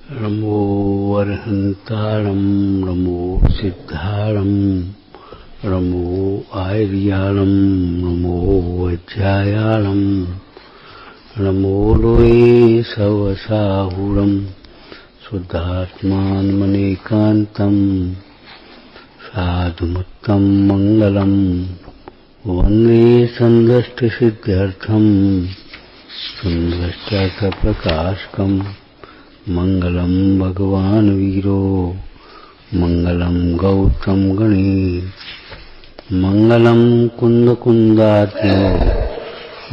नमो वरहंतारं नमो सिद्धारं नमो आयर्यालं नमो वज्रायालं नमो लोये सवसाहुरं शुद्धात्मानमनेकान्तं साधुमुत्तं मंगलं वन्दे सन्दष्टसिद्ध्यर्थं सुन्दष्टार्थप्रकाशकम् मंगलम भगवान वीरो मंगलम गौतम गणेश मंगलम कुंद कुंदात्यो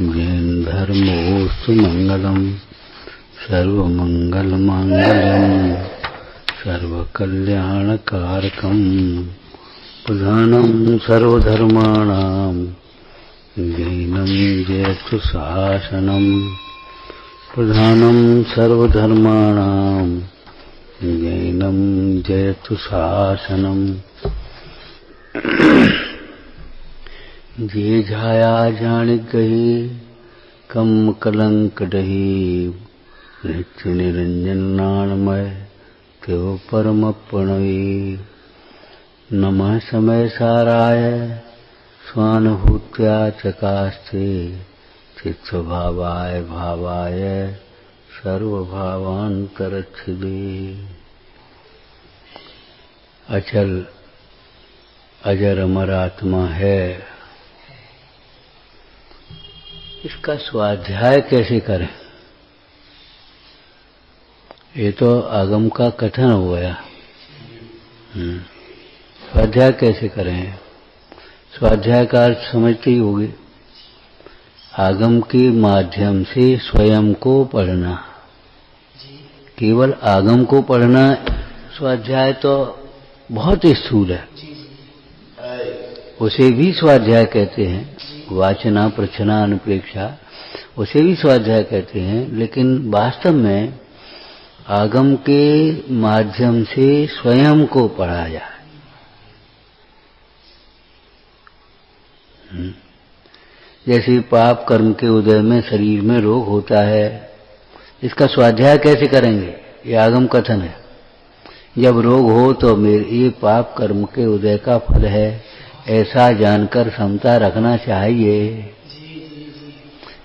जैन धर्मोस्तु मंगलम सर्वमंगल मांगल्यम सर्वकल्याणकारकम प्रधानम सर्वधर्माणां जैनम जयतु शासनम प्रधानं सर्वधर्माणां जैनं जयतु शासनम्। जे झाया जानिक गही कम कलंक डही नित्य निरंजन नाणमय त्यो परम प्रणवी नमः समय साराय स्वानुभूत्या चकास्ते चित्स्वभावाय भावाय सर्वभावांतरच्छिदे। अचल अजर अमर आत्मा है, इसका स्वाध्याय कैसे करें? ये तो आगम का कथन हो गया। स्वाध्याय कैसे करें? स्वाध्याय का अर्थ समझते ही होगे, आगम के माध्यम से स्वयं को पढ़ना। केवल आगम को पढ़ना स्वाध्याय तो बहुत स्थूल है, उसे भी स्वाध्याय कहते हैं। वाचना प्रचना अनुप्रेक्षा उसे भी स्वाध्याय कहते हैं, लेकिन वास्तव में आगम के माध्यम से स्वयं को पढ़ा जाए। जैसे पाप कर्म के उदय में शरीर में रोग होता है, इसका स्वाध्याय कैसे करेंगे? ये आगम कथन है। जब रोग हो तो ये पाप कर्म के उदय का फल है, ऐसा जानकर समता रखना चाहिए।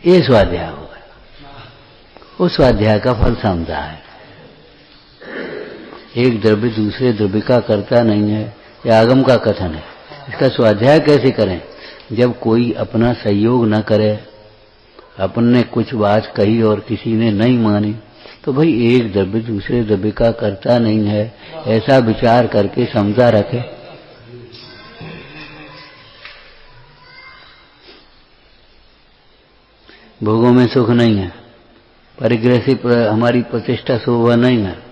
ये स्वाध्याय होगा। उस स्वाध्याय का फल समता है। एक द्रव्य दूसरे द्रव्य का करता नहीं है, यह आगम का कथन है। इसका स्वाध्याय कैसे करें? जब कोई अपना सहयोग न करे, अपने कुछ बात कही और किसी ने नहीं मानी, तो भाई एक द्रव्य दूसरे द्रव्य का करता नहीं है, ऐसा विचार करके समझा रखे। भोगों में सुख नहीं है, परिग्रह से हमारी प्रतिष्ठा शोभा नहीं है।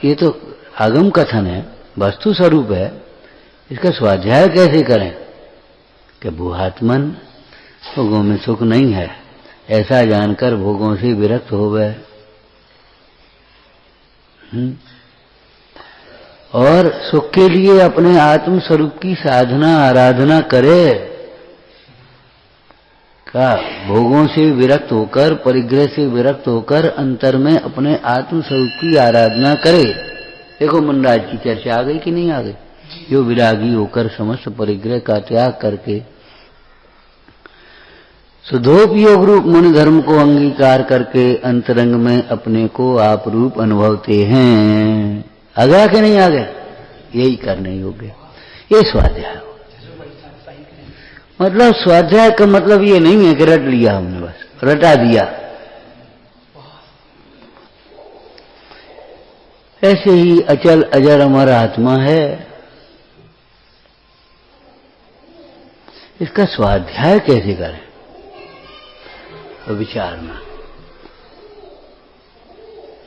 ये तो आगम कथन है, वस्तु स्वरूप है। इसका स्वाध्याय कैसे करें? कि भूहात्मन भोगों में सुख नहीं है, ऐसा जानकर भोगों से विरक्त हो गए और सुख के लिए अपने आत्म स्वरूप की साधना आराधना करे। का भोगों से विरक्त होकर, परिग्रह से विरक्त होकर अंतर में अपने आत्म स्वरूप की आराधना करे। देखो मनराज की चर्चा आ गई कि नहीं आ गई? जो विरागी होकर समस्त परिग्रह का त्याग करके शुद्धोपयोग रूप मन धर्म को अंगीकार करके अंतरंग में अपने को आप रूप अनुभवते हैं। आ गया कि नहीं आ गया? यही करने योग्य ये स्वाध्याय। मतलब स्वाध्याय का मतलब ये नहीं है कि रट लिया हमने, बस रटा दिया। ऐसे ही अचल अजर अमर आत्मा है, इसका स्वाध्याय कैसे करें? तो विचारना।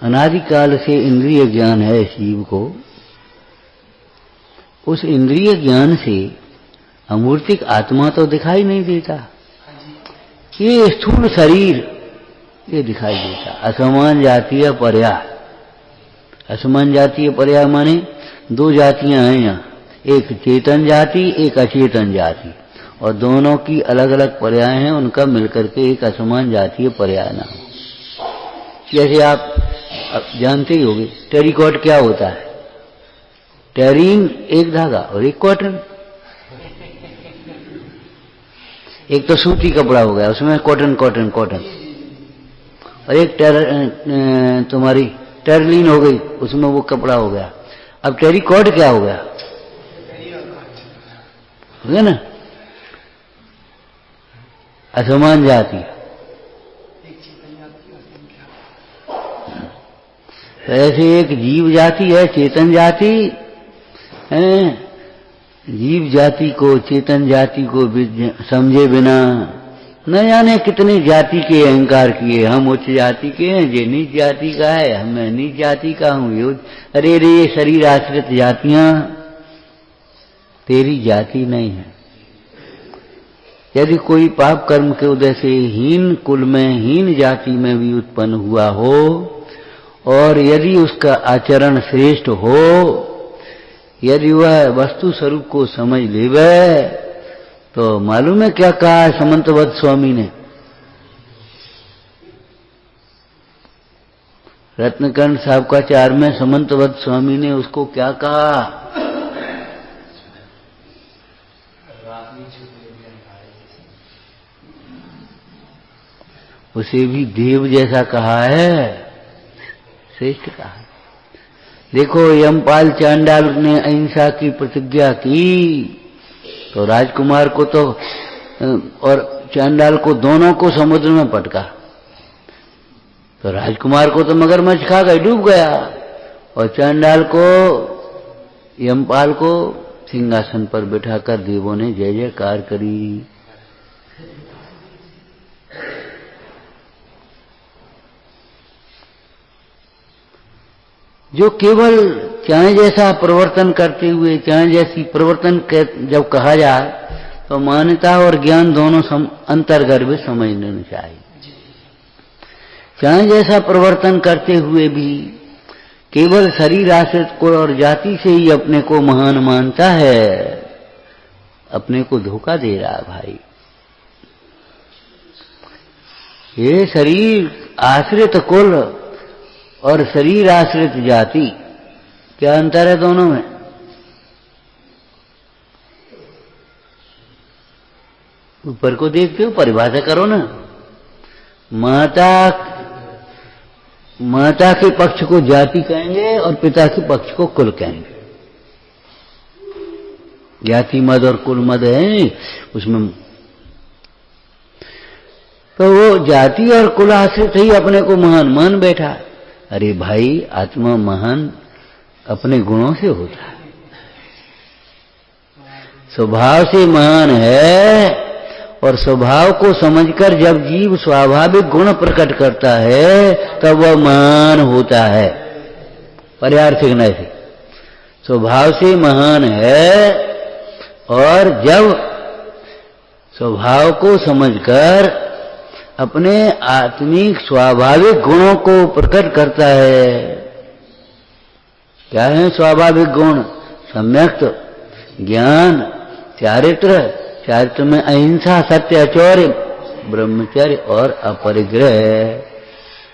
अनादिकाल से इंद्रिय ज्ञान है जीव को। उस इंद्रिय ज्ञान से अमूर्तिक आत्मा तो दिखाई नहीं देता। ये स्थूल शरीर ये दिखाई देता। असमान जातीय पर्याय, असमान जातीय पर्याय माने दो जातियां हैं यहाँ, एक चेतन जाति एक अचेतन जाति, और दोनों की अलग अलग पर्याय हैं, उनका मिलकर के एक असमान जातीय पर्याय नाम। जैसे आप अब जानते ही होगे टेरिकॉट क्या होता है। टेरीन एक धागा और एक कॉटन। एक तो सूती कपड़ा हो गया, उसमें कॉटन कॉटन कॉटन, और एक तुम्हारी टेरलिन हो गई, उसमें वो कपड़ा हो गया। अब टेरिकॉट क्या हो गया, हो गया ना, असमान जाति। ऐसे एक जीव जाति है, चेतन जाति है। जीव जाति को, चेतन जाति को समझे बिना न जाने कितने जाति के अहंकार किए। हम उच्च जाति के हैं, ये नीच जाति का है, मैं नीच जाति का हूं। अरे रे ये शरीर आश्रित जातियां तेरी जाति नहीं है। यदि कोई पाप कर्म के उदय से हीन कुल में, हीन जाति में भी उत्पन्न हुआ हो, और यदि उसका आचरण श्रेष्ठ हो, यदि वह वस्तु स्वरूप को समझ लेवे, तो मालूम है क्या कहा है समंतवत स्वामी ने। रत्नकर्ण साहब का चार में समंतवत स्वामी ने उसको क्या कहा, उसे भी देव जैसा कहा है, श्रेष्ठ कहा है। देखो यमपाल चांडाल ने अहिंसा की प्रतिज्ञा की, तो राजकुमार को तो और चांडाल को दोनों को समुद्र में पटका। तो राजकुमार को तो मगरमच्छ खा गए, डूब गया, और चांडाल को, यमपाल को सिंहासन पर बिठाकर देवों ने जय जयकार करी। जो केवल चाहे जैसा प्रवर्तन करते हुए, चाहे जैसी प्रवर्तन जब कहा जाए, तो मान्यता और ज्ञान दोनों अंतर्गर्भ समझ लेना चाहिए। चाहे जैसा प्रवर्तन करते हुए भी केवल शरीर आश्रित को और जाति से ही अपने को महान मानता है, अपने को धोखा दे रहा है भाई। ये शरीर आश्रित कुल और शरीर आश्रित जाति, क्या अंतर है दोनों में? ऊपर को देखते हो, परिभाषा करो ना। माता के पक्ष को जाति कहेंगे और पिता के पक्ष को कुल कहेंगे। जाति मद और कुल मद है उसमें, तो वो जाति और कुल आश्रित ही अपने को महान मान बैठा। अरे भाई, आत्मा महान अपने गुणों से होता है, स्वभाव से महान है। और स्वभाव को समझकर जब जीव स्वाभाविक गुण प्रकट करता है, तब वह महान होता है। पर्यार्थिक नहीं से स्वभाव से महान है, और जब स्वभाव को समझकर अपने आत्मिक स्वाभाविक गुणों को प्रकट करता है। क्या है स्वाभाविक गुण? सम्यक्त ज्ञान, चारित्र, चारित्र में अहिंसा, सत्य, अचौर्य, ब्रह्मचर्य और अपरिग्रह,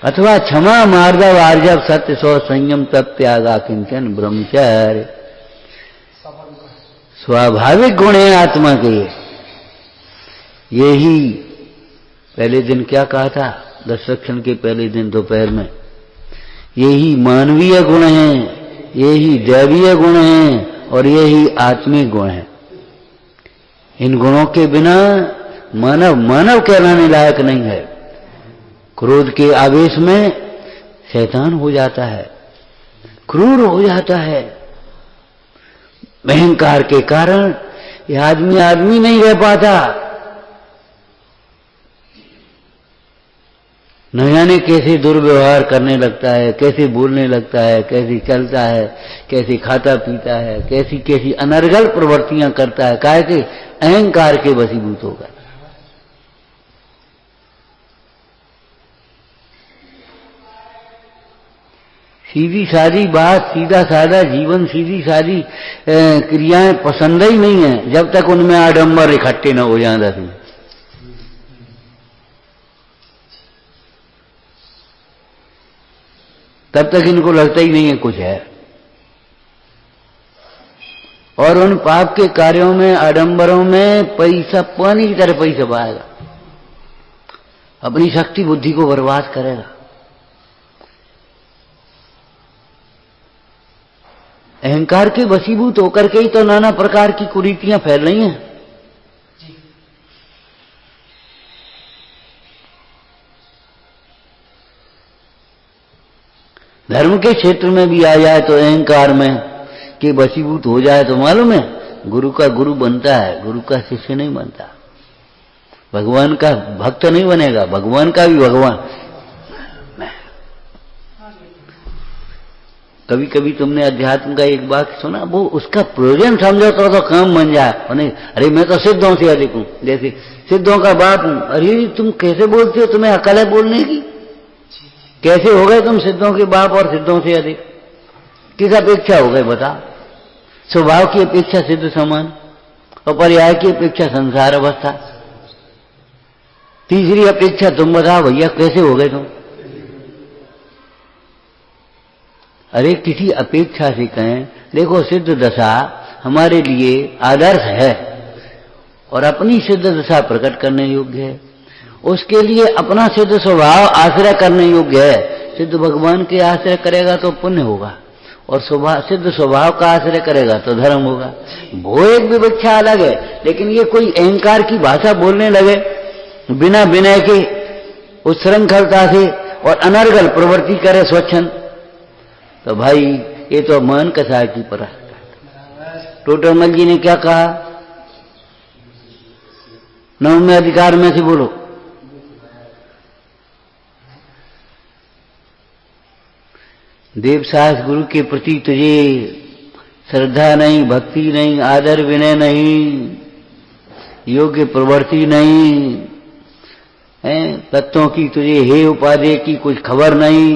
अथवा क्षमा, मार्दव, आर्जव, सत्य, सौ, संयम, तप, त्याग, किंचन, ब्रह्मचर्य। स्वाभाविक गुण है आत्मा के। यही पहले दिन क्या कहा था, दशरक्षण के पहले दिन दोपहर में, यही मानवीय गुण है, यही दैवीय गुण है, और यही आत्मिक गुण है। इन गुणों के बिना मानव मानव कहलाने लायक नहीं है। क्रोध के आवेश में शैतान हो जाता है, क्रूर हो जाता है। अहंकार के कारण यह आदमी नहीं रह पाता। न जाने कैसे दुर्व्यवहार करने लगता है, कैसे बोलने लगता है, कैसे चलता है, कैसे खाता पीता है, कैसी कैसी अनर्गल प्रवृत्तियां करता है, काहे के अहंकार के वशीभूत होगा। सीधी सादी बात, सीधा सादा जीवन, सीधी सादी क्रियाएं पसंद ही नहीं है, जब तक उनमें आडंबर इकट्ठे न हो जाए। तब तक इनको लगता ही नहीं है कुछ है। और उन पाप के कार्यों में, आडंबरों में पैसा पानी की तरह पैसा बहाएगा, अपनी शक्ति बुद्धि को बर्बाद करेगा। अहंकार के वशीभूत होकर के ही तो नाना प्रकार की कुरीतियां फैल रही हैं। धर्म के क्षेत्र में भी आ जाए तो अहंकार में के वशीभूत हो जाए तो मालूम है गुरु का गुरु बनता है, गुरु का शिष्य नहीं बनता। भगवान का भक्त नहीं बनेगा, भगवान का भी भगवान। कभी कभी तुमने अध्यात्म का एक बात सुना, वो उसका प्रयोजन समझो तो काम बन जाए। अरे मैं तो सिद्धों से अधिक हूं, जैसे सिद्धों का बाप हूं। अरे तुम कैसे बोलते हो, तुम्हें अकल है बोलने की? कैसे हो गए तुम सिद्धों के बाप और सिद्धों से अधिक? किस अपेक्षा हो गए बता? स्वभाव की अपेक्षा सिद्ध समान और पर्याय की अपेक्षा संसार अवस्था, तीसरी अपेक्षा तुम बताओ भैया कैसे हो गए तुम? अरे किसी अपेक्षा से कहें, देखो सिद्ध दशा हमारे लिए आदर्श है और अपनी सिद्ध दशा प्रकट करने योग्य है, उसके लिए अपना सिद्ध स्वभाव आश्रय करने योग्य है। सिद्ध भगवान के आश्रय करेगा तो पुण्य होगा और सिद्ध स्वभाव का आश्रय करेगा तो धर्म होगा। वो एक विवक्षा अलग है, लेकिन ये कोई अहंकार की भाषा बोलने लगे बिना विनय के, उच्छृंखलता से और अनर्गल प्रवृत्ति करे स्वच्छंद, तो भाई ये तो मन कसाय की पराकाष्ठा। टोटरमल जी ने क्या कहा? नवमे अधिकार में से बोलो। देव साहस गुरु के प्रति तुझे श्रद्धा नहीं, भक्ति नहीं, आदर विनय नहीं, योग्य प्रवृत्ति नहीं है, तत्वों की तुझे हे उपाधि की कुछ खबर नहीं,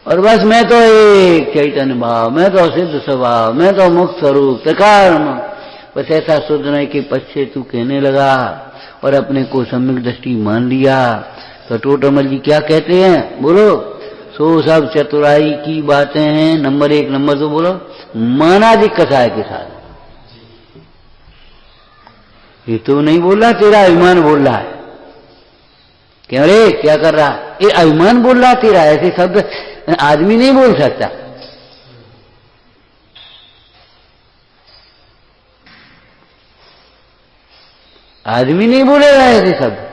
और बस मैं तो एक चैतन्य भाव, मैं तो सिद्ध स्वभाव, मैं तो मुक्त स्वरूप त्रिकाल, बस ऐसा सुधरने के पश्चे तू कहने लगा और अपने को सम्यक दृष्टि मान लिया। तो टोटरमल जी क्या कहते हैं बोलो? सो सब चतुराई की बातें हैं। नंबर 1, नंबर 2 बोलो, मानादि कसाय के साथ। ये तो नहीं बोल रहा, तेरा अभिमान बोल रहा है। क्या रे क्या कर रहा? ये अभिमान बोल रहा तेरा, ऐसे शब्द आदमी नहीं बोल सकता। आदमी नहीं बोलेगा ऐसे शब्द।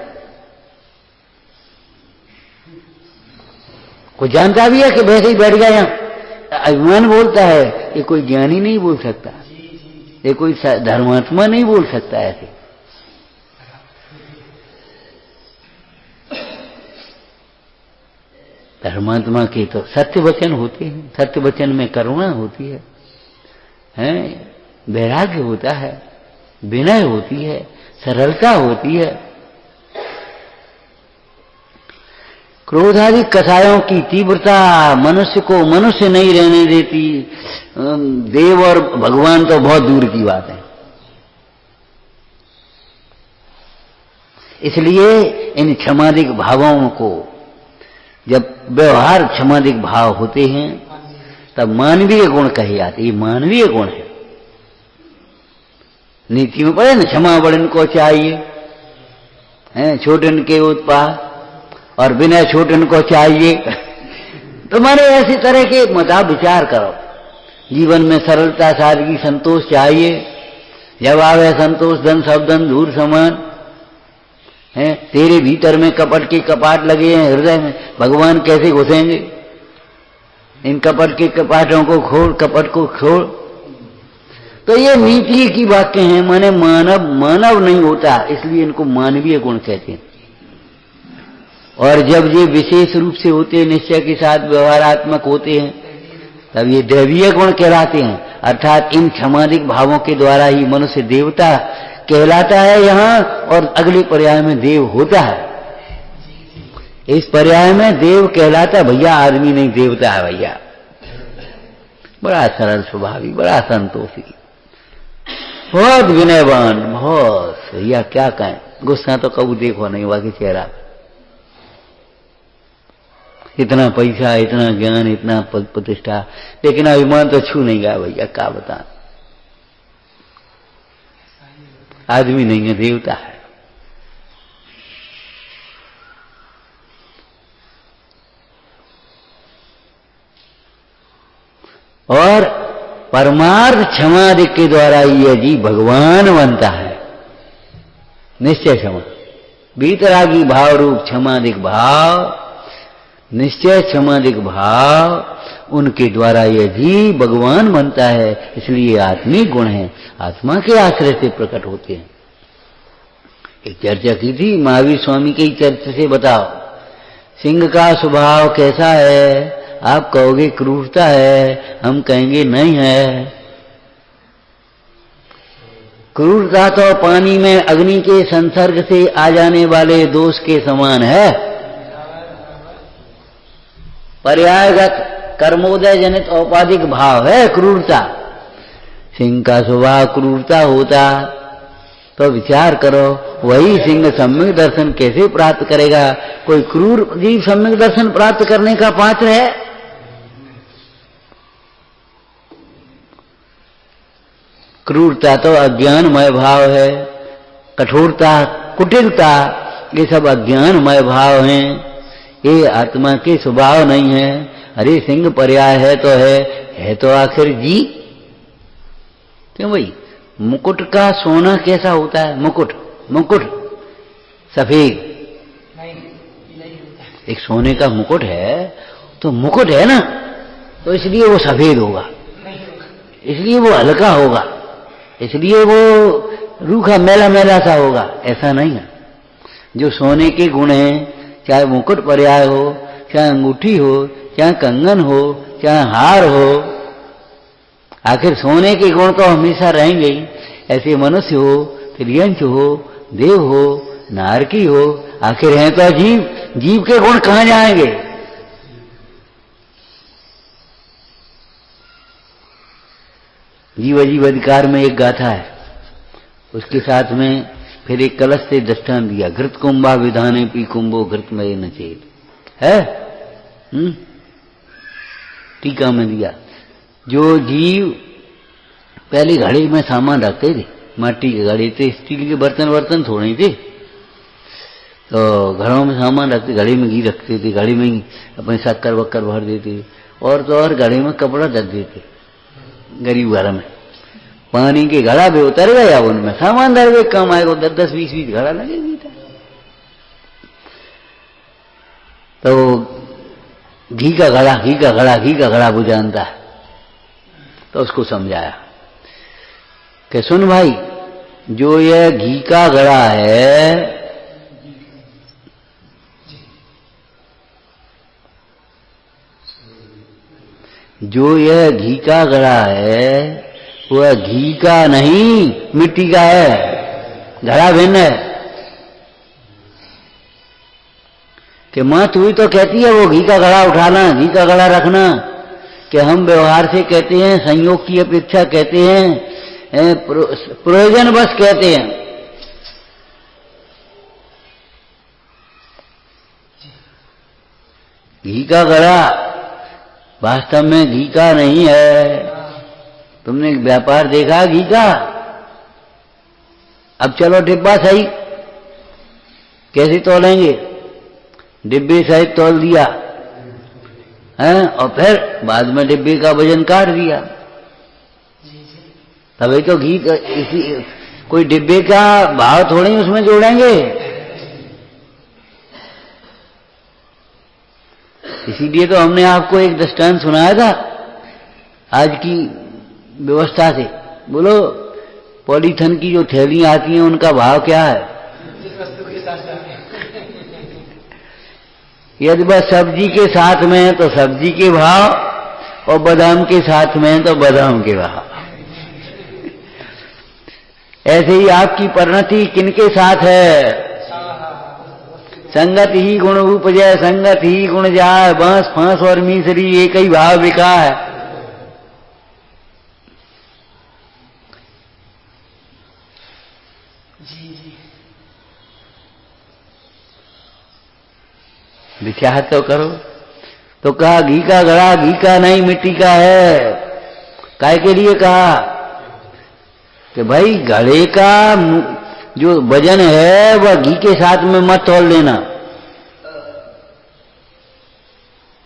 कोई जानता भी है कि वैसे ही बैठ गया यहां, अभिमान बोलता है। ये कोई ज्ञानी नहीं बोल सकता, ये कोई धर्मात्मा नहीं बोल सकता ऐसे। धर्मात्मा के तो सत्य वचन होते हैं, सत्य वचन में करुणा होती है, वैराग्य होता है, विनय होती है, सरलता होती है। क्रोध आदि कसायों की तीव्रता मनुष्य को मनुष्य नहीं रहने देती। देव और भगवान तो बहुत दूर की बात है। इसलिए इन क्षमादिक भावों को, जब व्यवहार क्षमादिक भाव होते हैं तब मानवीय गुण कहे जाते। ये मानवीय गुण है। नीति में पढ़े न, क्षमा बड़न को चाहिए, छोटन के उत्पाद और विनय छोटन को चाहिए। तो माने ऐसी तरह के मता विचार करो। जीवन में सरलता, सादगी, संतोष चाहिए। जब आवे संतोष धन सब धन धूर समान है। तेरे भीतर में कपट के कपाट लगे हैं, हृदय में भगवान कैसे घुसेंगे? इन कपट के कपाटों को खोल, कपट को खोल। तो ये नीति की वाक्य हैं। माने मानव नहीं होता, इसलिए इनको मानवीय गुण कहते हैं। और जब ये विशेष रूप से होते हैं, निश्चय के साथ व्यवहारात्मक होते हैं, तब ये दैवीय गुण कहलाते हैं। अर्थात इन क्षमादिक भावों के द्वारा ही मनुष्य देवता कहलाता है यहाँ, और अगले पर्याय में देव होता है। इस पर्याय में देव कहलाता है भैया, आदमी नहीं देवता है भैया। बड़ा सरल स्वभावी, बड़ा संतोषी, बहुत विनयवान, बहुत भैया क्या कहें। गुस्सा तो कबू देखो नहीं हुआ कि चेहरा। इतना पैसा, इतना ज्ञान, इतना पद प्रतिष्ठा, लेकिन अभिमान तो छू नहीं गया भैया, क्या बता। आदमी नहीं है, देवता है। और परमार्थ क्षमादि के द्वारा ये जीव भगवान बनता है। निश्चय क्षमा, बीतरागी भाव रूप क्षमादिक भाव, निश्चय क्षमादिक भाव, उनके द्वारा यह जीव भगवान बनता है। इसलिए आत्मिक गुण है, आत्मा के आश्रय से प्रकट होते हैं। एक चर्चा की थी महावीर स्वामी के चर्चा से, बताओ सिंह का स्वभाव कैसा है? आप कहोगे क्रूरता है, हम कहेंगे नहीं है। क्रूरता तो पानी में अग्नि के संसर्ग से आ जाने वाले दोष के समान है। पर्यायगत कर्मोदय जनित औपाधिक भाव है क्रूरता। सिंह का स्वभाव क्रूरता होता तो विचार करो, वही सिंह सम्यक दर्शन कैसे प्राप्त करेगा? कोई क्रूर जीव सम्यक दर्शन प्राप्त करने का पात्र है? क्रूरता तो अज्ञानमय भाव है, कठोरता, कुटिलता, ये सब अज्ञानमय भाव हैं। ये आत्मा के स्वभाव नहीं है। अरे सिंह पर्याय है तो है तो आखिर जी। क्यों भाई? मुकुट का सोना कैसा होता है? मुकुट सफेद, एक सोने का मुकुट है तो मुकुट है ना, तो इसलिए वो सफेद होगा, इसलिए वो हल्का होगा, इसलिए वो रूखा मेला मेला सा होगा। ऐसा नहीं है। जो सोने के गुण हैं, चाहे मुकुट पर्याय हो, चाहे अंगूठी हो, चाहे कंगन हो, चाहे हार हो, आखिर सोने के गुण तो हमेशा रहेंगे ही। ऐसे मनुष्य हो, त्रियंश हो, देव हो, नारकी हो, आखिर हैं तो जीव। जीव के गुण कहां जाएंगे? जीव अजीव अधिकार में एक गाथा है, उसके साथ में फिर एक कलश से दृष्टांत दिया, घृत कुंभा विधाने पी कुंभो घृतमय न चेत है। टीका में दिया, जो जीव पहले घड़े में सामान रखते थे, माटी के घड़े थे, स्टील के बर्तन थोड़े थे, तो घरों में सामान रखते, घड़े में घी रखते थे, घड़े में अपने शक्कर वक्कर भर देते, और तो और घड़े में कपड़ा रख देते। गरीब घर में पानी के घड़ा भी उतर गया, उनमें सामान धर गए, कम आएगा 10-10, 20-20 घड़ा लगेगी। तो घी का घड़ा वो जानता है। तो उसको समझाया कि सुन भाई, जो यह घी का घड़ा है, जो यह घी का घड़ा है, वह घी का नहीं मिट्टी का है। घड़ा भिन्न है। कि मां तू ही तो कहती है वो घी का घड़ा उठाना, घी का घड़ा रखना, कि हम व्यवहार से कहते हैं, संयोग की अपेक्षा कहते हैं, प्रयोजन बस कहते हैं। घी का घड़ा वास्तव में घी का नहीं है। तुमने व्यापार देखा घी का? अब चलो डिब्बा सही, कैसे तोलेंगे? डिब्बे सहित तोल दिया है, और फिर बाद में डिब्बे का वजन काट दिया, तभी तो घी का। इसी कोई डिब्बे का भाव थोड़ी उसमें जोड़ेंगे। इसीलिए तो हमने आपको एक दृष्टांत सुनाया था आज की व्यवस्था से। बोलो, पॉलीथीन की जो थैलियां आती हैं उनका भाव क्या है? यदि बस सब्जी के साथ में है तो सब्जी के भाव, और बादाम के साथ में है तो बादाम के भाव। ऐसे ही आपकी परिणति किनके साथ है? संगत ही गुण उपजय, संगत ही गुण जाय, बांस फांस और मिसरी एक ही भाव बिका है। विचार तो करो। तो कहा घी का घड़ा घी का नहीं मिट्टी का है। काय के लिए कहा कि भाई घड़े का जो वजन है वह घी के साथ में मत तोल लेना।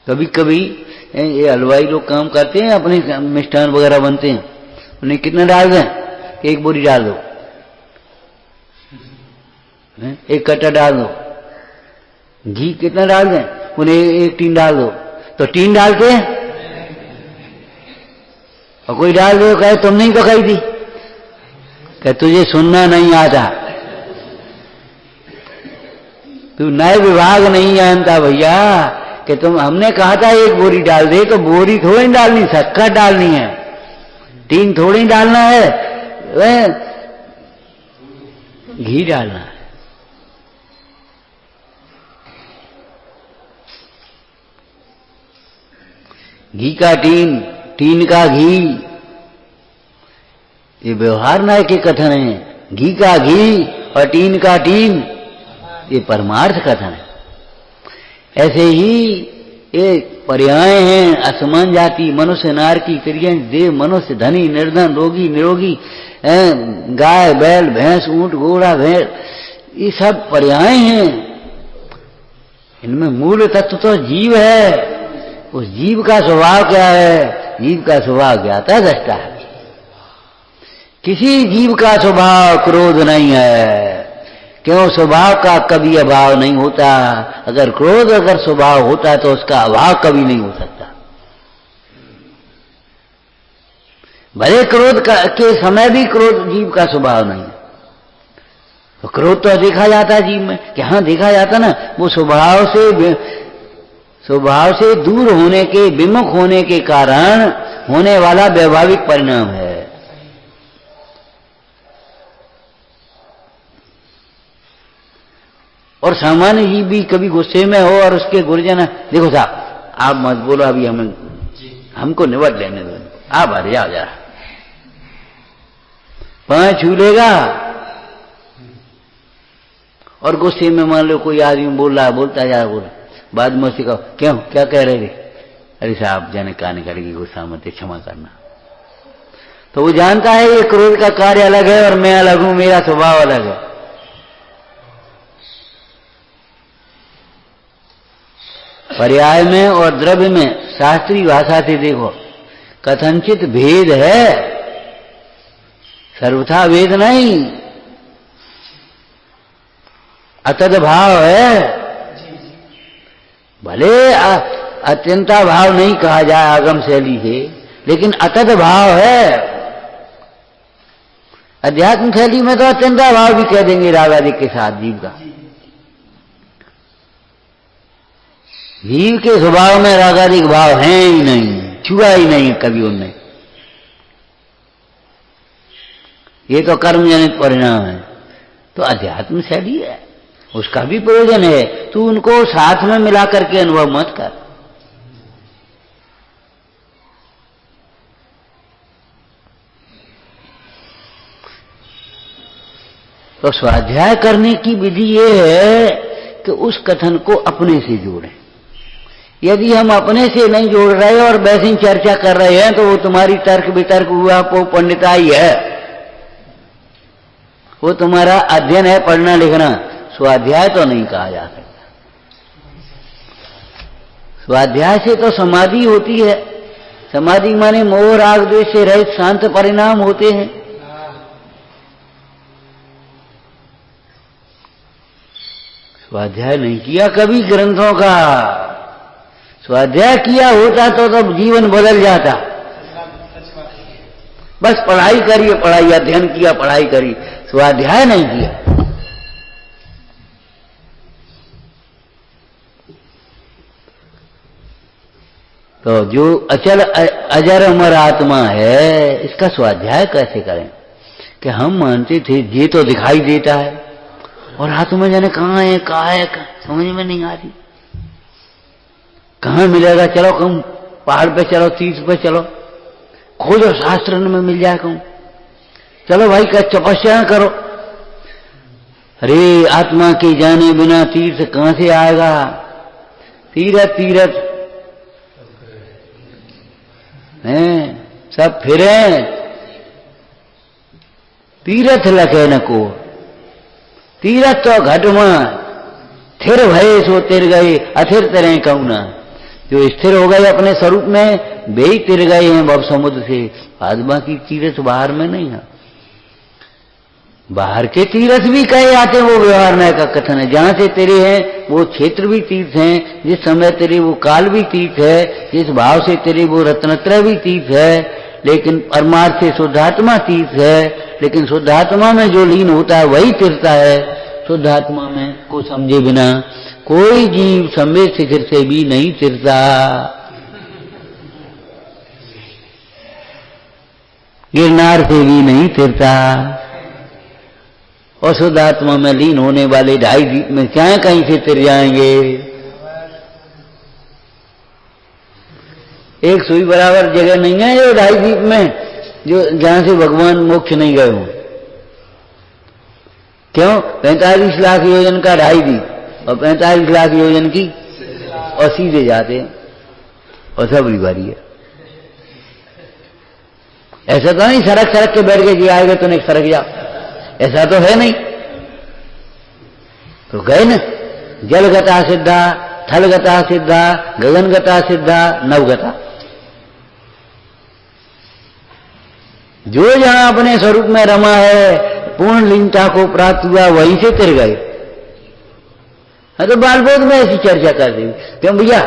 कभी कभी ये हलवाई लोग काम करते हैं, अपने मिष्ठान वगैरह बनते हैं, उन्हें कितना डाल दें? एक बोरी डाल दो, एक कट्टा डाल दो। घी कितना डाल दें? उन्हें एक टीन डाल दो। तो टीन डालते हैं और कोई डाल दो कहे तुम नहीं पकाई थी, कहे तुझे सुनना नहीं आता, तू नए विभाग नहीं जानता भैया कि तुम, हमने कहा था एक बोरी डाल दे, तो बोरी थोड़ी डालनी, शक्कर डालनी है, टीन थोड़ी डालना है, घी डालना है। घी का टीन, टीन का घी, ये व्यवहार न्याय के कथन है। घी का घी और टीन का टीन, ये परमार्थ कथन है। ऐसे ही ये पर्याय हैं, असमान जाति, मनुष्य, नारकी, तिर्यंस, देव, मनुष्य, धनी, निर्धन, रोगी, निरोगी, गाय, बैल, भैंस, ऊंट, घोड़ा, भेड़, ये सब पर्याय हैं। इनमें मूल तत्व तो जीव है। उस जीव का स्वभाव क्या है? जीव का स्वभाव ज्ञाता दृष्टा है। किसी जीव का स्वभाव क्रोध नहीं है, क्यों? स्वभाव का कभी अभाव नहीं होता। अगर क्रोध अगर स्वभाव होता तो उसका अभाव कभी नहीं हो सकता। भले क्रोध के समय भी क्रोध जीव का स्वभाव नहीं है, तो क्रोध तो देखा जाता है जीव में, कि हाँ देखा जाता ना, वो स्वभाव से दूर होने के, विमुख होने के कारण होने वाला वैभाविक परिणाम है। और सामान्य जीव भी कभी गुस्से में हो और उसके गुरुजन, देखो साहब आप मत बोलो, अभी हमको निबट लेने दो, आप हट जाओ जरा, पांव छू लेगा। और गुस्से में मान लो कोई आदमी बोल रहा है, बोलता जा बोला, बाद में उसे कहो क्यों, क्या कह रहे थे? अरे साहब जाने कान करेगी, गुस्सा मत, क्षमा करना। तो वो जानता है ये क्रोध का कार्य अलग है और मैं अलग हूं, मेरा स्वभाव अलग है। पर्याय में और द्रव्य में शास्त्रीय भाषा से देखो, कथनचित भेद है, सर्वथा भेद नहीं, अतद भाव है। भले अत्यंता भाव नहीं कहा जाए आगम शैली से, लेकिन अतद भाव है। अध्यात्म शैली में तो अत्यंता भाव भी कह देंगे रागादि के साथ जीव का। जीव के स्वभाव में रागादिक भाव है ही नहीं, छुआ ही नहीं कभी उनने। ये तो कर्म जनित परिणाम है। तो अध्यात्म शैली है, उसका भी प्रयोजन है। तू उनको साथ में मिला करके अनुभव मत कर। तो स्वाध्याय करने की विधि ये है कि उस कथन को अपने से जोड़ें। यदि हम अपने से नहीं जोड़ रहे और वैसी चर्चा कर रहे हैं तो वो तुम्हारी तर्क वितर्क हुआ, वो पंडिताई है, वो तुम्हारा अध्ययन है, पढ़ना लिखना। स्वाध्याय तो नहीं कहा जा सकता। स्वाध्याय से तो समाधि होती है। समाधि माने मोह राग द्वेष से रहित शांत परिणाम होते हैं। स्वाध्याय नहीं किया कभी ग्रंथों का। स्वाध्याय किया होता तो तब जीवन बदल जाता। बस पढ़ाई करिए, पढ़ाई, अध्ययन किया, पढ़ाई करी, स्वाध्याय नहीं किया। तो जो अचल अजर अमर आत्मा है, इसका स्वाध्याय कैसे करें? कि हम मानते थे ये तो दिखाई देता है और आत्मा जाने कहाँ है, समझ में नहीं आ रही। कहाँ मिलेगा? चलो कहूं पहाड़ पे चलो, तीर्थ पे चलो, खोजो, शास्त्र में मिल जाए। कहूं चलो भाई का तपस्या करो। अरे आत्मा के जाने बिना तीर्थ कहां से आएगा? तीरथ तीरथ हैं, सब फिरे तीरथ लखे न को, तीरथ तो घट में थिर भये सो तिर गए, अथिर तिरे कहूं ना। जो स्थिर हो गए अपने स्वरूप में वे ही तिर गए हैं भव समुद्र से। आत्मा की तीरथ बाहर में नहीं है, बाहर के तीर्थ भी कहे जाते हैं, वो व्यवहार न का कथन है। जहां से तेरे हैं वो क्षेत्र भी तीर्थ हैं, जिस समय तेरे वो काल भी तीर्थ है, जिस भाव से तेरे वो रत्नत्रय भी तीर्थ है। लेकिन परमार्थ से शुद्धात्मा तीर्थ है, लेकिन शुद्धात्मा में जो लीन होता है वही तीर्थता है। शुद्धात्मा में को समझे बिना कोई जीव संवेद शिखर से भी नहीं तीर्थता, गिरनार से भी नहीं तीर्थता। और शुद्धात्मा में लीन होने वाले 2.5 दीप में क्या कहीं से तिर जाएंगे। एक सुई बराबर जगह नहीं है जो 2.5 दीप में, जो जहां से भगवान मोक्ष नहीं गए हों। क्यों? 45 लाख योजन का 2.5 दीप और 45 लाख योजन की, और सीधे जाते हैं और सब बारी है। ऐसा तो नहीं सड़क सड़क के बैठ के जी आएगा तो नहीं सड़क जा, ऐसा तो है नहीं। तो गए न, जलगता सिद्धा, थलगता सिद्धा, गगनगता सिद्धा, नवगता। जो जहां अपने स्वरूप में रमा है, पूर्ण लीनता को प्राप्त हुआ, वहीं से तिर गए। तो बालबोध में ऐसी चर्चा कर दी। क्यों भैया?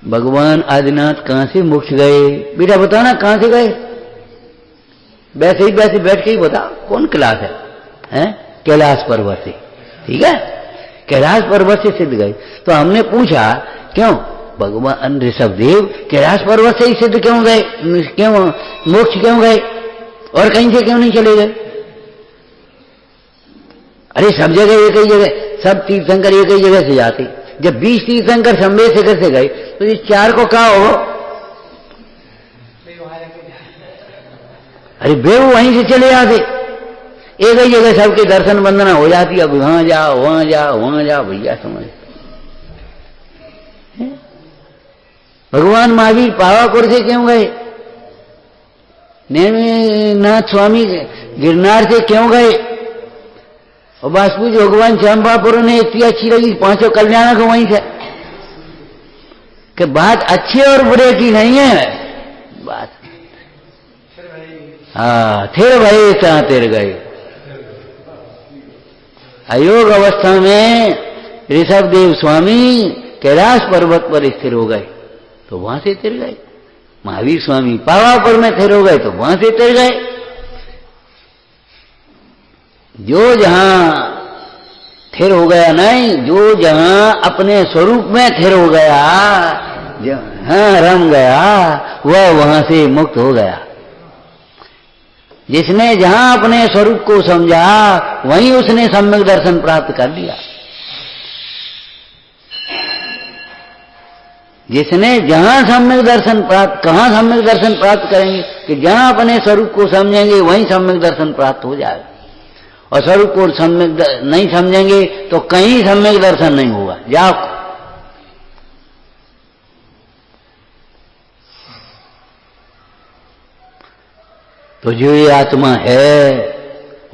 भगवान आदिनाथ कहां से मोक्ष गए? बेटा बताओ ना कहां से गए? वैसे ही वैसे बैठ के ही बता, कौन क्लास है? हैं? कैलाश पर्वत से। ठीक है, कैलाश पर्वत से सिद्ध गए। तो हमने पूछा क्यों भगवान ऋषभदेव कैलाश पर्वत से ही सिद्ध क्यों गए, क्यों मोक्ष क्यों गए, और कहीं से क्यों नहीं चले गए? अरे सब जगह एक ही जगह, सब तीर्थंकर एक ही जगह से जाते। जब 20 तीर्थंकर संवेद शिखर से गए तो ये 4 को कहा हो? अरे वे वहीं से चले जाते, एक ही जगह सबके दर्शन वंदना हो जाती। अब वहां जाओ वहां जाओ वहां जाओ, भैया समझ। भगवान महावीर पावापुर से क्यों गए? नेमिनाथ स्वामी गिरनार से क्यों गए? और वासुदेव भगवान चंपापुर ने इतनी अच्छी लगी 5 कल्याण को वहीं से। कि बात अच्छे और बुरे की नहीं है बात। हाँ, थिर भये ता तिर गए। अयोग अवस्था में ऋषभदेव स्वामी कैलाश पर्वत पर स्थिर हो गए तो वहां से तिर गए। महावीर स्वामी पावापुर में स्थिर हो गए तो वहां से तिर गए। जो जहां थिर हो गया नहीं, जो जहां अपने स्वरूप में थिर हो गया, हाँ रम गया, वह वहां से मुक्त हो गया। जिसने जहां अपने स्वरूप को समझा वहीं उसने सम्यक दर्शन प्राप्त कर लिया। जिसने जहां सम्यक दर्शन प्राप्त, कहां सम्यक दर्शन प्राप्त करेंगे कि जहां अपने स्वरूप को समझेंगे वहीं सम्यक दर्शन प्राप्त हो जाएगा। और स्वरूप को सम्यक नहीं समझेंगे तो कहीं सम्यक दर्शन नहीं होगा। जाओ तो जो ये आत्मा है,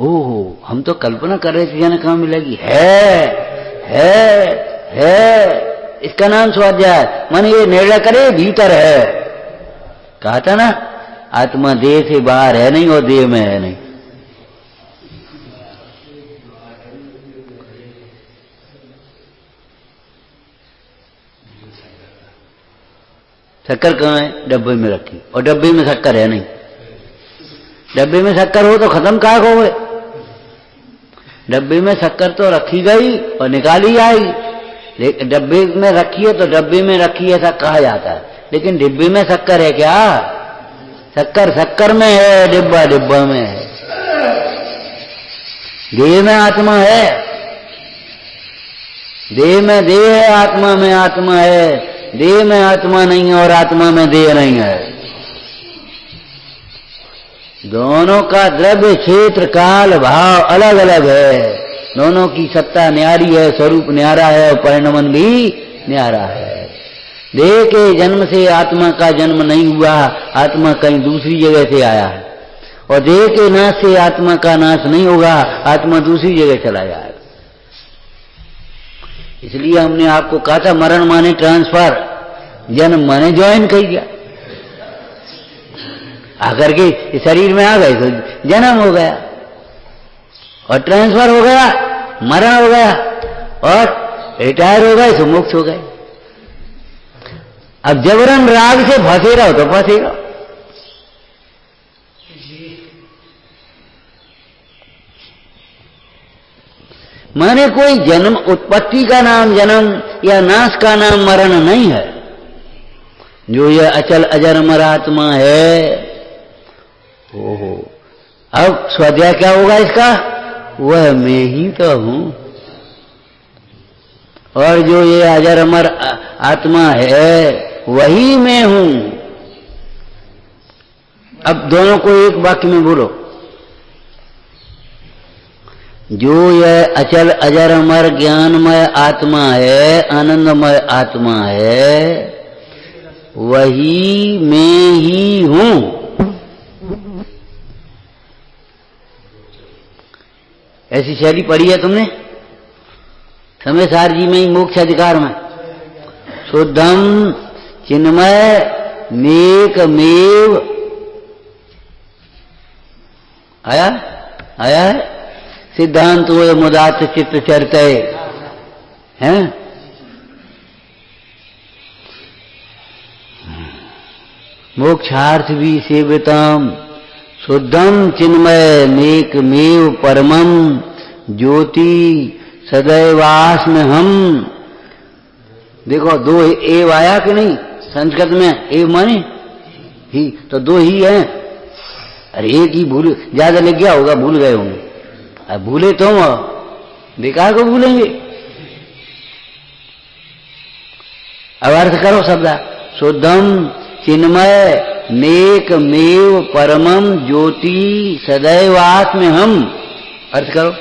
ओहो हम तो कल्पना कर रहे थे जाने कहां मिलेगी। है इसका नाम स्वाध्याय। माने ये निर्णय करे भीतर है। कहा था ना आत्मा देह से बाहर है नहीं और देह में है नहीं। शक्कर कहाँ है? डब्बे में रखी, और डब्बे में शक्कर है नहीं। डब्बे में शक्कर हो तो खत्म कहाँ हो गए? डब्बे में शक्कर तो रखी गई और निकाली आई। डब्बे में रखी है तो डब्बे में रखी ऐसा कहा जाता है, लेकिन डिब्बे में शक्कर है क्या? शक्कर शक्कर में है, डिब्बा डिब्बा में है। देह में आत्मा है, देह में देह है, आत्मा में आत्मा है। देह में आत्मा नहीं है और आत्मा में देह नहीं है। दोनों का द्रव्य क्षेत्र काल भाव अलग अलग है। दोनों की सत्ता न्यारी है, स्वरूप न्यारा है और परिणमन भी न्यारा है। देह के जन्म से आत्मा का जन्म नहीं हुआ, आत्मा कहीं दूसरी जगह से आया है, और देह के नाश से आत्मा का नाश नहीं होगा, आत्मा दूसरी जगह चला जाएगा। इसलिए हमने आपको कहा था मरण माने ट्रांसफर, जन्म माने ज्वाइन कही गया। आकर के शरीर में आ गए तो जन्म हो गया, और ट्रांसफर हो गया, मरण हो गया, और रिटायर हो गए तो मुक्त हो गए। अब जबरन राग से फंसे रहो तो फंसे रहो। माने कोई जन्म, उत्पत्ति का नाम जन्म या नाश का नाम मरण नहीं है। जो यह अचल अजर अमर आत्मा है, ओहो, अब स्वाध्याय क्या होगा इसका? वह मैं ही तो हूं, और जो ये अजर अमर आत्मा है वही मैं हूं। अब दोनों को एक वाक्य में बोलो। जो यह अचल अजर अमर ज्ञानमय आत्मा है, आनंदमय आत्मा है, वही मैं ही हूं। ऐसी शैली पढ़ी है तुमने समय सार जी में ही मोक्ष अधिकार में? शुद्धम चिन्मय मेकमेव आया है। सिद्धांत वो मुदात चित्त चरते हैं। मोक्षार्थ भी सेवितम शुद्धम चिन्मय मेकमेव परमम ज्योति सदैवास में हम। देखो दो एव आया कि नहीं संस्कृत में? एव माने ही, तो दो ही है। अरे एक ही भूल ज्यादा लग गया होगा, भूल गए होंगे। अब भूले तो बेकार को भूलेंगे। अब अर्थ करो शब्द, शुद्धम चिन्मय नेकमेव परमम ज्योति सदैवास में हम। अर्थ करो।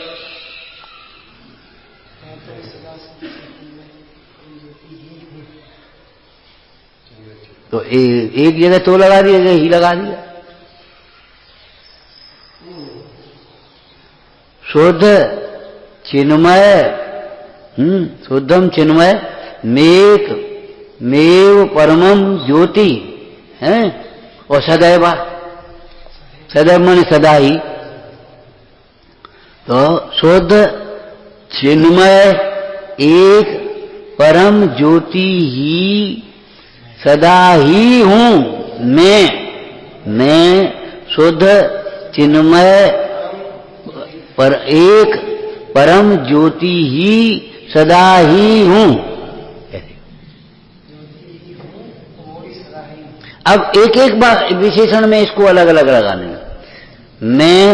तो एक जगह तो लगा दिया, जगह ही लगा दिया। शुद्ध चिन्मय, शुद्धम चिन्मय मेक मेव परमम ज्योति है, और सदैव, सदैव माने सदा ही। तो शुद्ध चिन्मय एक परम ज्योति ही सदा ही हूं मैं शुद्ध चिन्मय पर एक परम ज्योति ही सदा ही हूं। अब एक एक विशेषण में इसको अलग अलग लगाने। मैं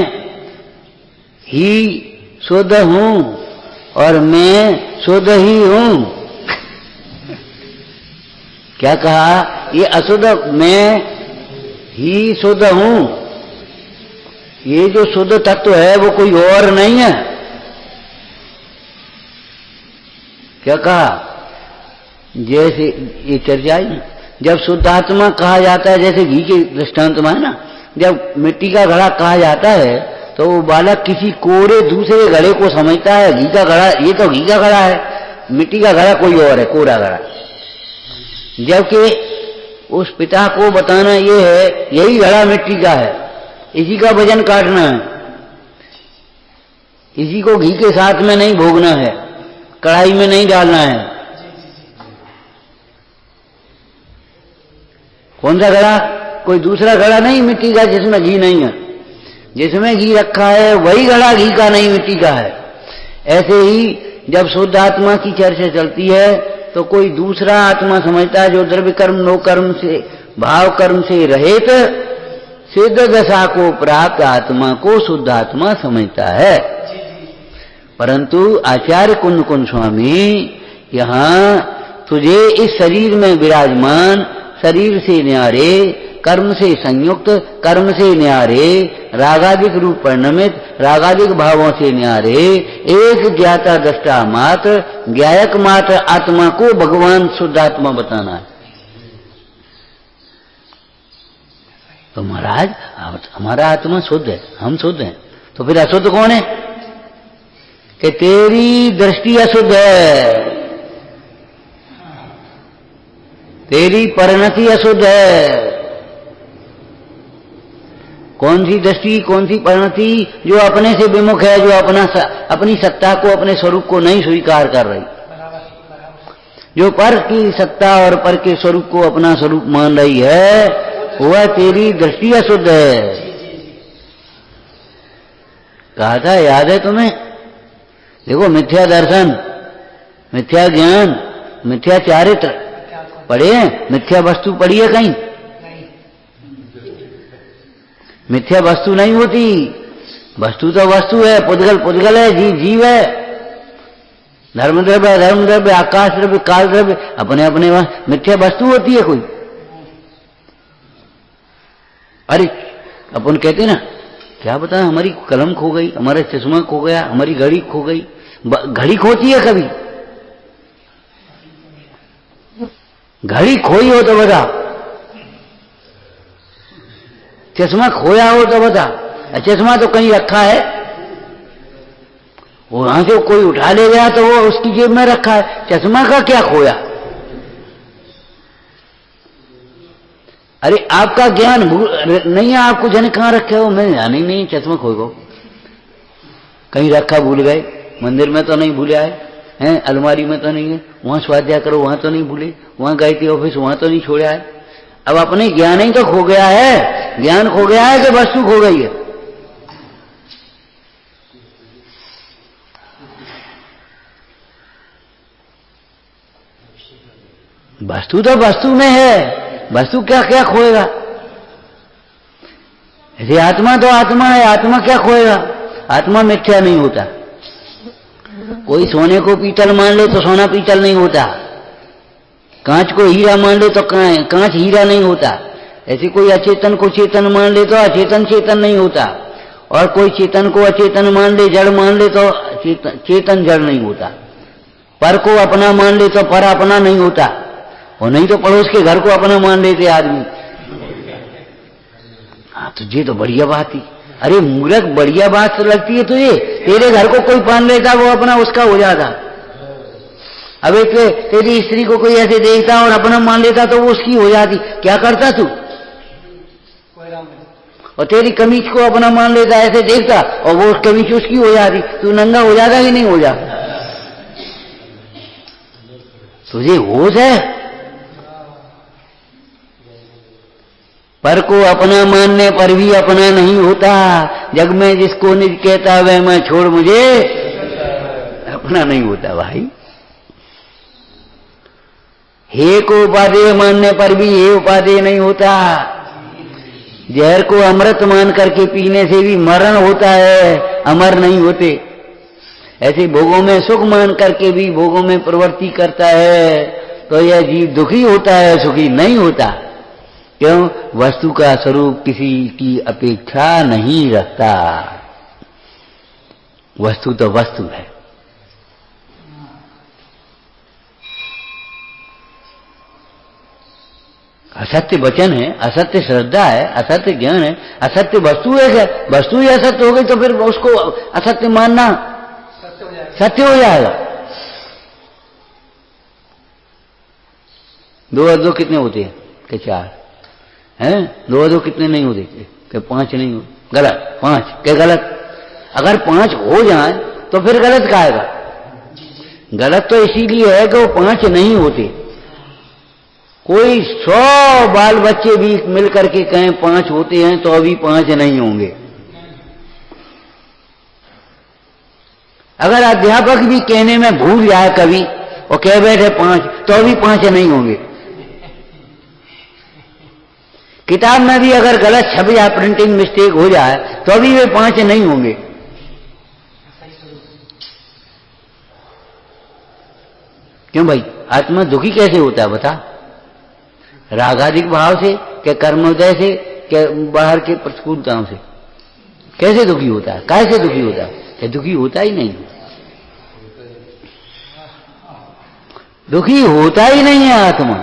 ही शुद्ध हूं और मैं शुद्ध ही हूं। क्या कहा? ये अशुद्ध, मैं ही शुद्ध हूं। ये जो शुद्ध तत्व है वो कोई और नहीं है। क्या कहा? जैसे ये चर्चा आई, जब शुद्धात्मा कहा जाता है, जैसे घी के दृष्टांत में है ना, जब मिट्टी का घड़ा कहा जाता है तो वो बालक किसी कोरे दूसरे घड़े को समझता है घी का घड़ा, ये तो घी का घड़ा है, मिट्टी का घड़ा कोई और है, कोरा घड़ा। जबकि उस पिता को बताना ये है यही घड़ा मिट्टी का है, इसी का वजन काटना है, इसी को घी के साथ में नहीं भोगना है, कढ़ाई में नहीं डालना है। कौन सा घड़ा? कोई दूसरा घड़ा नहीं मिट्टी का जिसमें घी नहीं है। जिसमें घी रखा है वही घड़ा घी का नहीं मिट्टी का है। ऐसे ही जब शुद्ध आत्मा की चर्चा चलती है तो कोई दूसरा आत्मा समझता है जो द्रव्य कर्म नो कर्म से भाव कर्म से रहित सिद्ध दशा को प्राप्त आत्मा को शुद्ध आत्मा समझता है। परंतु आचार्य कुंद कुंद स्वामी यहाँ तुझे इस शरीर में विराजमान, शरीर से न्यारे, कर्म से संयुक्त, कर्म से न्यारे, रागादिक रूप परिणमित, रागादिक भावों से न्यारे, एक ज्ञाता दृष्टा मात्र, ज्ञायक मात्र आत्मा को भगवान शुद्धात्मा बताना है। तो महाराज हमारा आत्मा शुद्ध है, हम शुद्ध हैं, तो फिर अशुद्ध कौन है? कि तेरी दृष्टि अशुद्ध है, तेरी परिणति अशुद्ध है। कौन सी दृष्टि, कौन सी परिणति? जो अपने से विमुख है, जो अपनी सत्ता को, अपने स्वरूप को नहीं स्वीकार कर रही, जो पर की सत्ता और पर के स्वरूप को अपना स्वरूप मान रही है, वह तेरी दृष्टि अशुद्ध है। कहा था, याद है तुम्हें? देखो, मिथ्या दर्शन, मिथ्या ज्ञान, मिथ्या चारित्र पढ़े हैं? मिथ्या वस्तु पढ़ी है कहीं? मिथ्या वस्तु नहीं होती, वस्तु तो वस्तु है, पुद्गल पुद्गल है, जीव जीव है, धर्म द्रव्य धर्म द्रव्य, आकाश द्रव्य काल द्रव्य, अपने अपने मिथ्या वस्तु होती है कोई। अरे अपन कहते ना, क्या बता, हमारी कलम खो गई, हमारा चश्मा खो गया, हमारी घड़ी खो गई। घड़ी खोती है कभी? घड़ी खोई हो तो बता, चश्मा खोया हो तो बता। चश्मा तो कहीं रखा है, वहां से कोई उठा ले गया तो वो उसकी जेब में रखा है, चश्मा का क्या खोया? अरे आपका ज्ञान नहीं है, आपको जाने कहां रखे हो, मैं जाने ही नहीं, चश्मा खो गो, कहीं रखा भूल गए, मंदिर में तो नहीं भूले आए हैं, अलमारी में तो नहीं है, वहां स्वाध्याय करो वहां तो नहीं भूले, वहां गए थे ऑफिस वहां तो नहीं छोड़े आए। अब अपने ज्ञान ही तो खो गया है, ज्ञान खो गया है कि वस्तु खो गई है? वस्तु तो वस्तु में है, वस्तु क्या क्या खोएगा? ऐसे आत्मा तो आत्मा है, आत्मा क्या खोएगा? आत्मा मिथ्या नहीं होता। कोई सोने को पीतल मान ले तो सोना पीतल नहीं होता, कांच को हीरा मान ले तो कांच हीरा नहीं होता। ऐसे कोई अचेतन को चेतन मान ले तो अचेतन चेतन नहीं होता, और कोई चेतन को अचेतन मान ले, जड़ मान ले तो चेतन जड़ नहीं होता। पर को अपना मान ले तो पर अपना नहीं होता, और नहीं तो पड़ोस के घर को अपना मान लेते आदमी। हाँ, तो ये तो बढ़िया बात ही। अरे मूर्ख, बढ़िया बात लगती है तुझे? तेरे घर को कोई मान लेता, वो अपना उसका हो जाता। अब एक तेरी स्त्री को कोई ऐसे देखता और अपना मान लेता तो वो उसकी हो जाती, क्या करता तू? और तेरी कमीज को अपना मान लेता, ऐसे देखता और वो कमीज उसकी हो जाती, तू नंगा हो जाता कि नहीं हो जाता? तुझे होश है? पर को अपना मानने पर भी अपना नहीं होता। जग में जिसको निज कहता वह मैं छोड़ मुझे अपना नहीं होता भाई। हे को उपादेय मानने पर भी हे उपादेय नहीं होता। जहर को अमृत मान करके पीने से भी मरण होता है, अमर नहीं होते। ऐसे भोगों में सुख मान करके भी भोगों में प्रवृत्ति करता है तो यह जीव दुखी होता है, सुखी नहीं होता। क्यों? वस्तु का स्वरूप किसी की अपेक्षा नहीं रखता। वस्तु तो वस्तु है। असत्य वचन है, असत्य श्रद्धा है, असत्य ज्ञान है, असत्य वस्तु है। वस्तु ही असत्य हो गई तो फिर उसको असत्य मानना सत्य हो जाएगा। दो और दो कितने होते हैं? कि चार हैं। दो और दो कितने नहीं होते? कि पांच नहीं हो। गलत। पांच क्या गलत? अगर पांच हो जाए तो फिर गलत कहेगा। गलत तो इसीलिए है कि वो पांच नहीं होते। कोई 100 बाल बच्चे भी मिलकर के कहें पांच होते हैं तो अभी पांच नहीं होंगे। अगर अध्यापक भी कहने में भूल जाए कभी और कह बैठे पांच तो अभी पांच नहीं होंगे। किताब में भी अगर गलत छप जाए, प्रिंटिंग मिस्टेक हो जाए तो अभी वे पांच नहीं होंगे। क्यों भाई? आत्मा दुखी कैसे होता है बता? रागाधिक भाव से, क्या कर्मोदय से, क्या बाहर के प्रतिकूलताओं से? कैसे दुखी होता है? कैसे दुखी होता है? क्या दुखी होता ही नहीं? दुखी होता ही नहीं है आत्मा।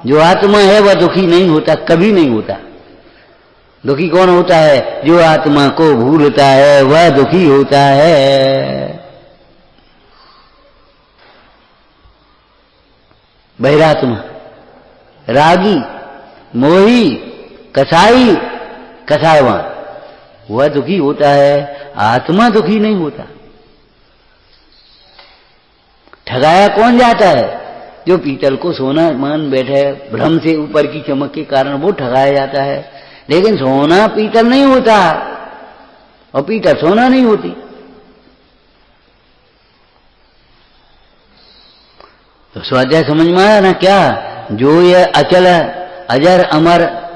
जो आत्मा है वह दुखी नहीं होता, कभी नहीं होता। दुखी कौन होता है? जो आत्मा को भूलता है वह दुखी होता है। बहिरात्मा, रागी, मोही, कसाई, कसायवान, वह दुखी होता है, आत्मा दुखी नहीं होता। ठगाया कौन जाता है? जो पीतल को सोना मान बैठे, भ्रम से ऊपर की चमक के कारण वो ठगाया जाता है। लेकिन सोना पीतल नहीं होता और पीतल सोना नहीं होती। तो स्वाध्याय समझ में आया ना क्या? जो ये अचल अजर अमर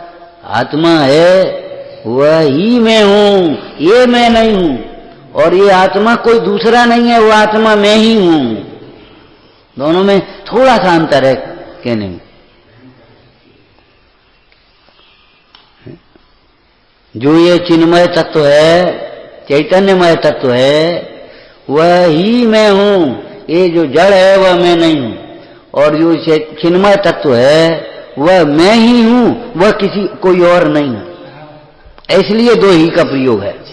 आत्मा है वह ही मैं हूं, ये मैं नहीं हूं। और ये आत्मा कोई दूसरा नहीं है, वो आत्मा मैं ही हूं। दोनों में थोड़ा सा अंतर है कहने में। जो ये चिन्मय तत्व है, चैतन्यमय तत्व है, वह ही मैं हूं। ये जो जड़ है वह मैं नहीं हूं। और जो चिन्मय तत्व है वह मैं ही हूं, वह किसी कोई और नहीं है। इसलिए दो ही का प्रयोग है।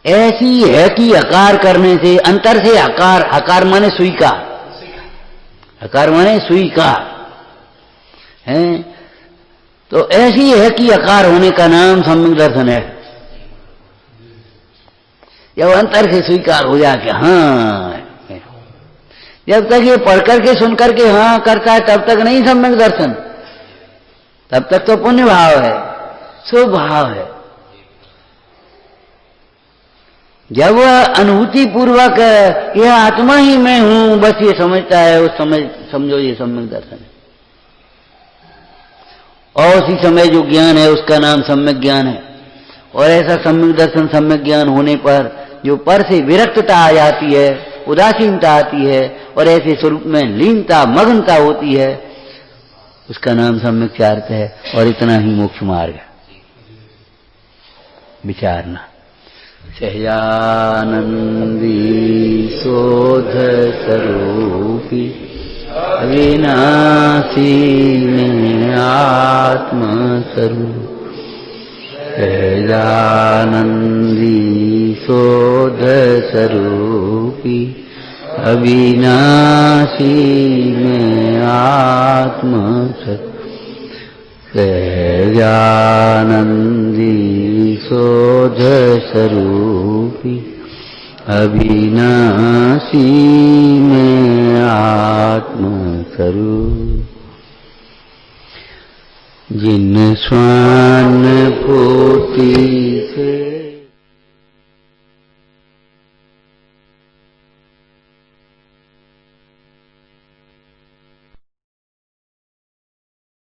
ऐसी है कि आकार करने से, अंतर से आकार, आकार माने स्वीकार, आकार माने स्वीकार है। तो ऐसी है कि आकार होने का नाम सम्यक दर्शन है। जब अंतर से स्वीकार हो जाके हाँ, जब तक ये पढ़ करके सुन करके हाँ करता है तब तक नहीं सम्यक दर्शन, तब तक तो पुण्य भाव है, शुभ भाव है। जब वह अनुभूति पूर्वक यह आत्मा ही मैं हूं बस ये समझता है, उस समय समझो ये सम्यक दर्शन है। और उसी समय जो ज्ञान है उसका नाम सम्यक ज्ञान है। और ऐसा सम्यक दर्शन, सम्यक ज्ञान होने पर जो पर से विरक्तता आ जाती है, उदासीनता आती है और ऐसे स्वरूप में लीनता, मग्नता होती है, उसका नाम सम्यक चार्थ है। और इतना ही मोक्ष मार्ग है। विचारना। सहजानंदी शोध स्वरूपी अविनाशी में आत्मा स्वरूप। सहजानंदी शोध स्वरूपी अविनाशी में आत्मा स्वरूप। सहजानंदी शोध स्वरूपी अविनाशी में आत्मा स्वरूप। जिन स्वान पोती